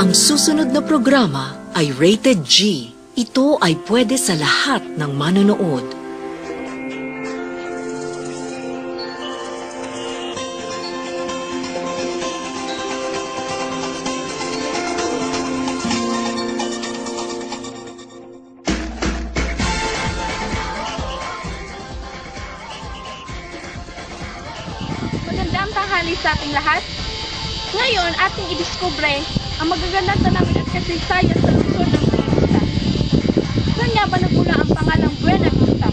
Ang susunod na programa ay Rated G. Ito ay pwede sa lahat ng manonood. Magandang tanghali sa ating lahat. Ngayon, ating idiskubre ang magagandang tanawin at kasaysayan sa lungsod ng Buena Vista. Saan nga ba nagmula ang pangalang Buena Vista?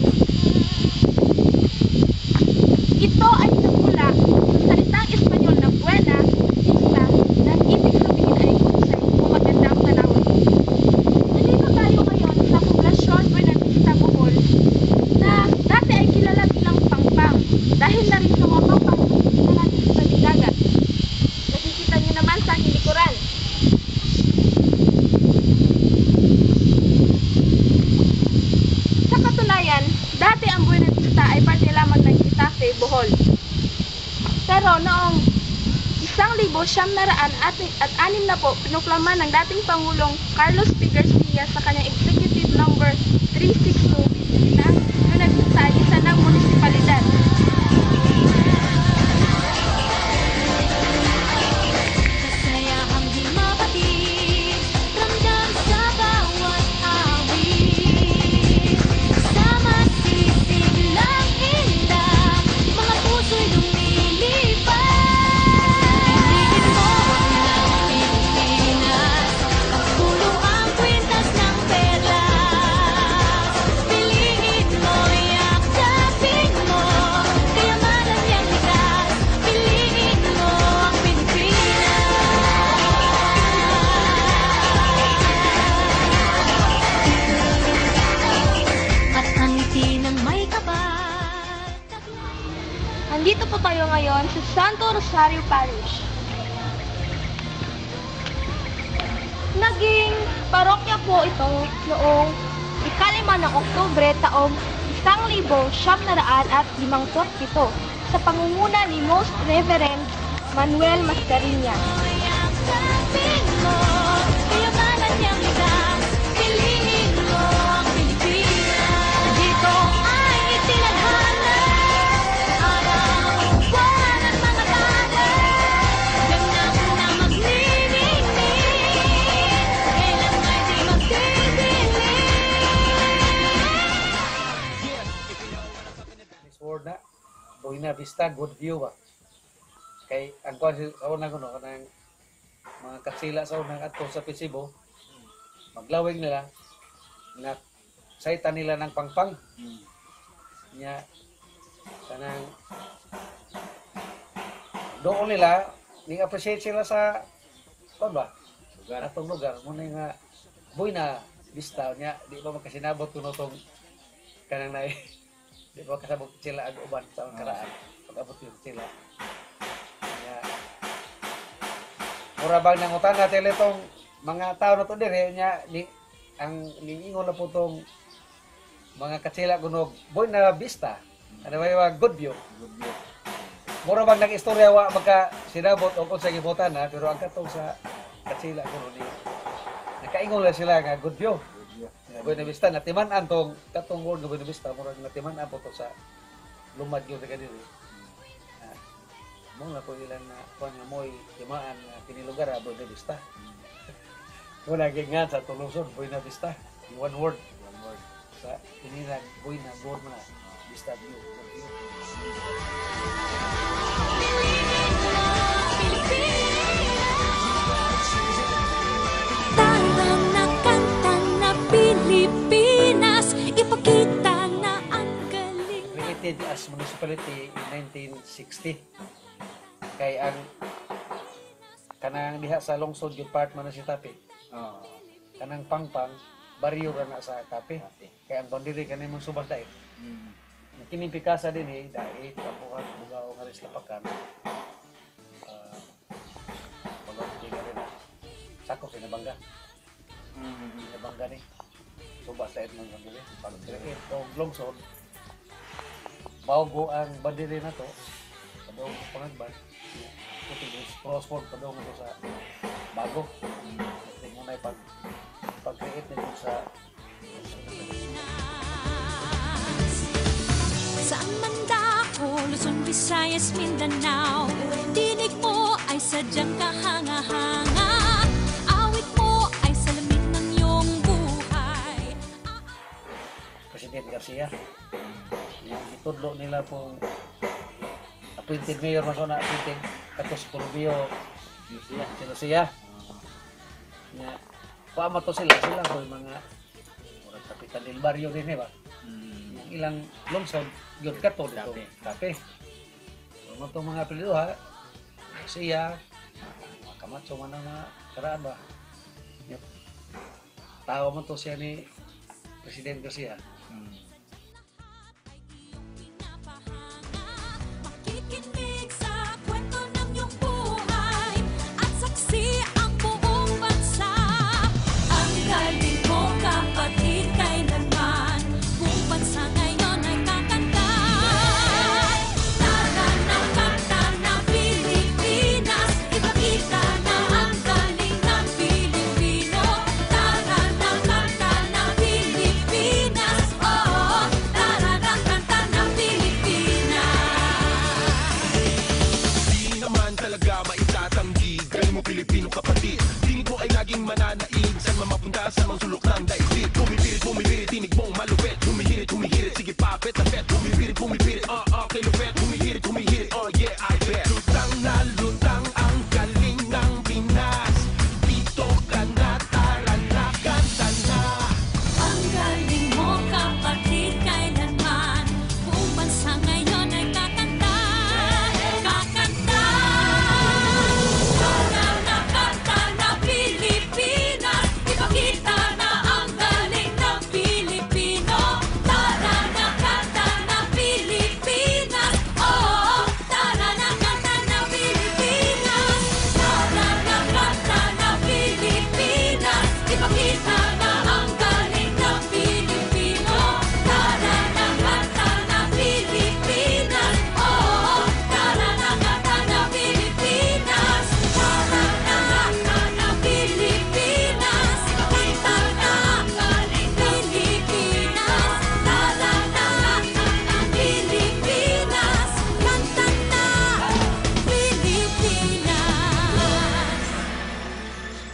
Ito ay nagmula sa salitang Espanyol na Buena Vista na ibig sabihin ay husay o magandang tanawin. Nandito tayo ngayon sa poblasyon Buena Vista, Bohol na dati ay kilala bilang Pangpang dahil na rin sa mga Pangpang na natin sa dagat. Nakikita niyo naman sa aking likuran. Sa katunayan, dati ang Buena Vista ay parte lamang ng Getafe, Bohol. Pero noong 1906 at 6 na po, pinuklama ng dating Pangulong Carlos P. Garcia sa kanyang Executive Number 362 na Buena Vista ay isa ng munisipalidad. Nandito po tayo ngayon sa Santo Rosario Parish. Naging parokya po ito noong 5 ng Oktubre taong 1957 sa pangunguna ni Most Reverend Manuel Mascareñas. Na Buena Vista, good view ba? Kay ang kuan sa unang kuno kanang mga katsila sa unang adto sa Pisibo, maglawig nila na saita nila ng pangpang. Nya kanang doon nila ni appreciate sila sa kuan ba? Lugar atong lugar mo nga Buena Vista nya di ba makasinabot kuno tong kanang nay di ba kasabot sila ang uban sa karaan pag-abot yun sila kaya mura bang nangutan natin itong mga tao na ito dire niya ang ningingon na po itong mga katsila kunog Buena Vista ano ba yung good view mura bang nag-istorya wa magka sinabot o kung sa gibutan na pero ang katong sa katsila kunog nakaingon na sila nga good view Buena Vista natiman-an tong katong word ng Buena Vista murag natiman-an po to sa lumad gyud sa kanila. Mo na ko ilang na kuan nga moy timaan nga kini lugar Buena Vista. Wala gingan sa Tuluson Buena Vista. One word sa kini Buena word na Vista view. Pilipinas, ipakita na ang galing. Created as municipality in 1960. Kay ang kanang diha sa lungsod yung part man si Tapi. Kanang Pangpang baryo ra na sa Tapi. Kay ang boundary kanang mong subas dai. Kining pikasa din dai kabuhat bugaw nga ris lapakan. Wala diga rin sakop sa Nabanga. Nabanga ni subas sa etnong bandiri pag-create o lungsod maugo ang bandiri na to padong pangagban puti crossword padong ito sa bago. Tingnan mo na pag-create nito sa Saan man dako, Luzon, Visayas, Mindanao, tinig mo ay sadyang kahanga-hanga. Awit mo ay salamin ng iyong buhay. President Garcia. Yung itudlo nila pong appointed mayor mas na appointed katos Corbio si Lucia. Nga, paama to sila ko yung mga murag kapitan del barrio din ba? Yung ilang lungsod, yun kato dito. Kape. Ano itong mga apelido ha? Siya, mga kamatso man ang mga karaan ba? Yung tao mo to siya ni President Garcia. Makikinig sa kwento ng iyong buhay at saksi ang buong bansa. Ang galing mo, kapatid, kailanman buong bansa ngayon ay kakanta. Tara na kanta ng Pilipinas, ipakita na ang galing ng Pilipino. Tara na kanta ng Pilipinas, oo, tara na kanta ng Pilipinas. Di naman talaga maitatanggi, galing mo Pilipino kapatid. Tingin mo ay laging mananaig, saan man mapunta sa mga sulok ng daigdig. Bumibirit, tinig mong malupit. Humihirit, sige papet na pet. Bumibirit, kay lupet. Humihirit, oh yeah, I bet. Lutang na lutang ang galing ng Pinas. Dito ka na, tara na, kanta na. Ang galing mo, kapatid, kailanman buong bansa ngayon ay kakanta. Kakanta. Tara na kanta na Pilipinas, ipakita na ang galing ng Pilipino. Tara na kanta na Pilipinas, oo, tara na kanta na Pilipinas. Tara na kanta na Pilipinas, ipakita na ang galing ng Pilipino. Tara na kanta na Pilipinas, oo, tara na kanta na Pilipinas. Tara na kanta na Pilipinas, ipakita na ang galing ng Pilipinas. Tara na kanta na Pilipinas, kanta na Pilipinas.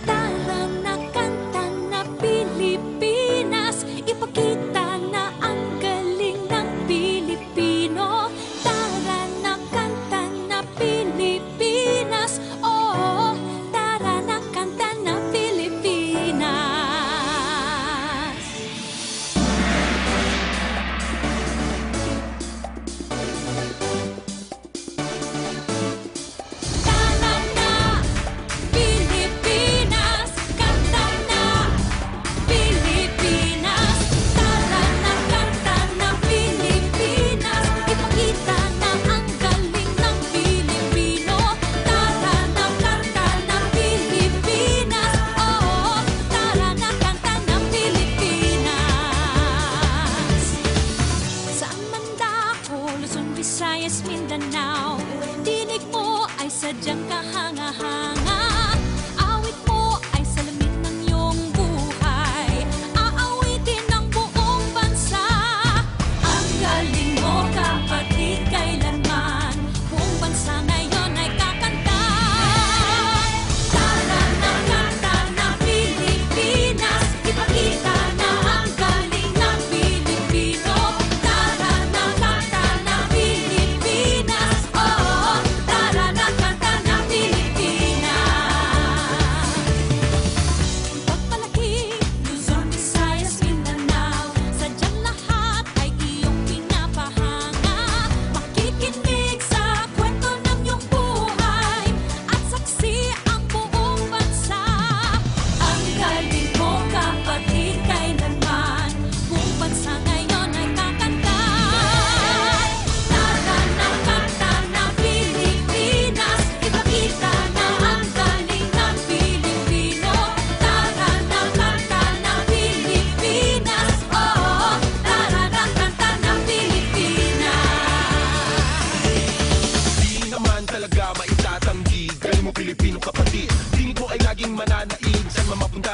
Tara na kanta na Pilipinas, ipakita na ang galing ng Pilipino. Tara na kanta na Pilipinas, oo, tara na kanta na Pilipinas. Tara na Pilipinas, kanta na Pilipinas. Tara na kanta na Pilipinas, ipakita na ang galing ng Pilipino. Tara na kanta na Pilipinas, oo, tara na kanta ng Pilipinas. Saan man dako, Luzon, Visayas, Mindanao, tinig mo ay sadyang kahanga-hanga. Awit mo ay salamin ng iyong buhay. Aawitin ng buong bansa. Ang galing mo, kapatid, kailanman buong bansa ngayon ay kakanta. Tara na kanta na Pilipinas, ipakita na ang galing ng Pilipino. Tara na kanta na Pilipinas, oo, tara na kanta na Pilipinas.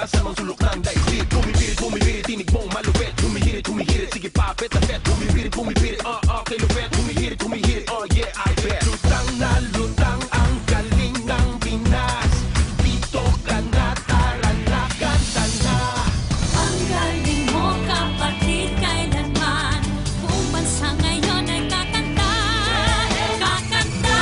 sa mga sulok ng daigdig. Bumibirit, tinig mong malupit. Humihirit, sige papet na bet. Bumibirit, kay lupet. Humihirit, oh yeah, I bet. Lutang na lutang ang galing ng Pinas. Dito ka na, tara na, kanta na. Ang galing mo kapatid, kailanman buong bansa ngayon ay kakanta. Kakanta.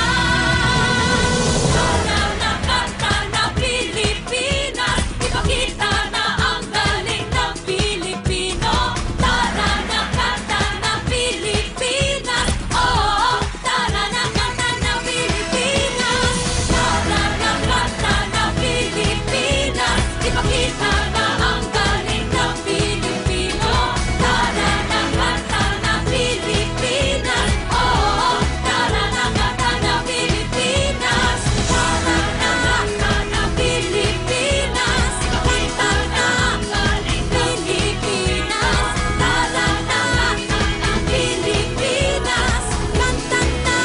Tara na kanta na Pilipinas, ipakita na ang galing ng Pilipino. Tara na kanta na Pilipinas, oh, tara na kanta na Pilipinas. Tara na kanta na Pilipinas, ipakita na ang galing ng Pilipino. Tara na kanta na Pilipinas, oh, tara na kanta na Pilipinas. Tara na kanta na Pilipinas, ipakita na ang galing ng Pilipinas. Tara na kanta na Pilipinas, kanta na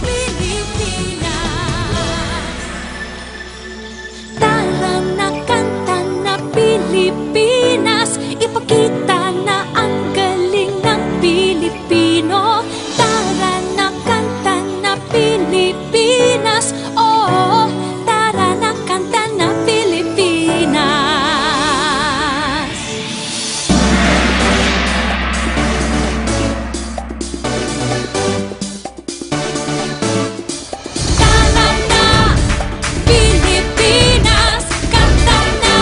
Pilipinas. Tara na kanta na Pilipinas, ipakita na ang galing ng Pilipino. Tara na kanta na Pilipinas, oh, tara na kanta na Pilipinas. Tara na Pilipinas, kanta na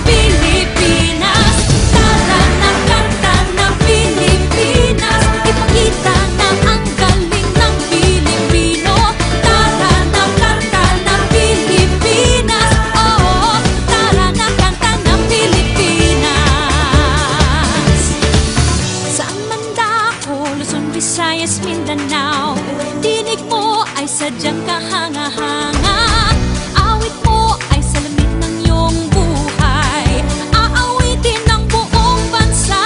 Pilipinas. Tara na kanta na Pilipinas, ipakita na ang galing ng Pilipino. Tara na kanta na Pilipinas, oh, tara na kanta na Pilipinas. Saan man dako, Luzon, Visayas, Mindanao, tinig mo ay sadyang kahanga-hanga. Awit mo ay salamin ng iyong buhay, aawitin ng buong bansa.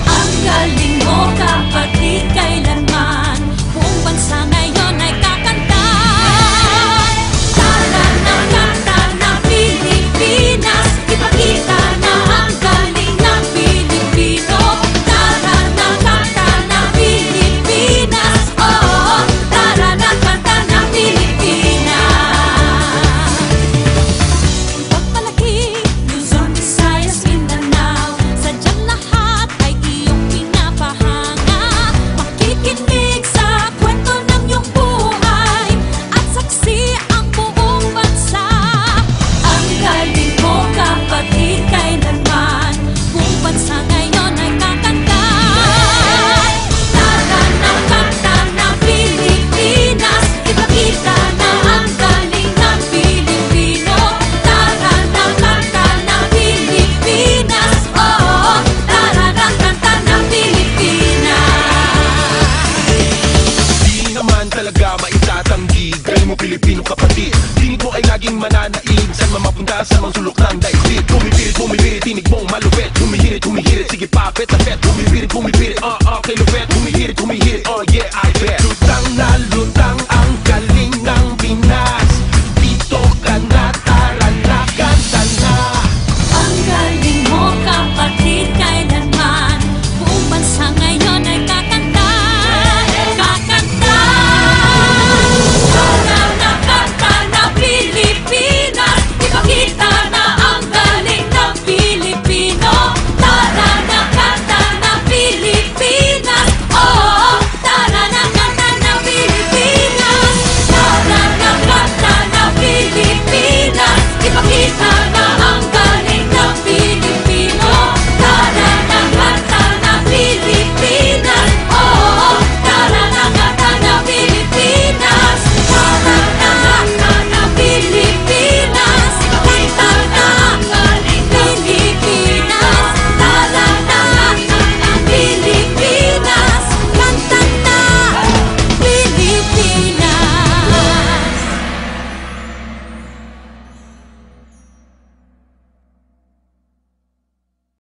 Ang galing mo kapatid, kailanman buong bansa ngayon ay kakanta. Tara na kanta na Pilipinas, ipakita na ang galing ng Pilipino. Tara na kanta na Pilipinas, oh, tara na kanta na Pilipinas. Pagpalaki, Luzon, Visayas, Mindanao, sadyang lahat ay iyong pinapahanga. Makikinig sa kwento ng iyong buhay at saksi ang buong bansa. Ang galing mo kapatid, kailanman buong bansa ngayon ay kakanta. Tara na kanta na Pilipinas, ipakita na ang galing ng Pilipino. Tara na kanta na Pilipinas, oh, tara na kanta na Pilipinas. Di naman talaga maitatanggi. Galing mo Pilipino kapatid. Tinig mo ay laging mananaig. Saan man mapunta sa mga sulok ng daigdig. Bumibirit, tinig mong malupit. Humihirit, sige papet na bet. Bumibirit, kay lupet. Humihirit, oh yeah, I bet. Lutang na lutang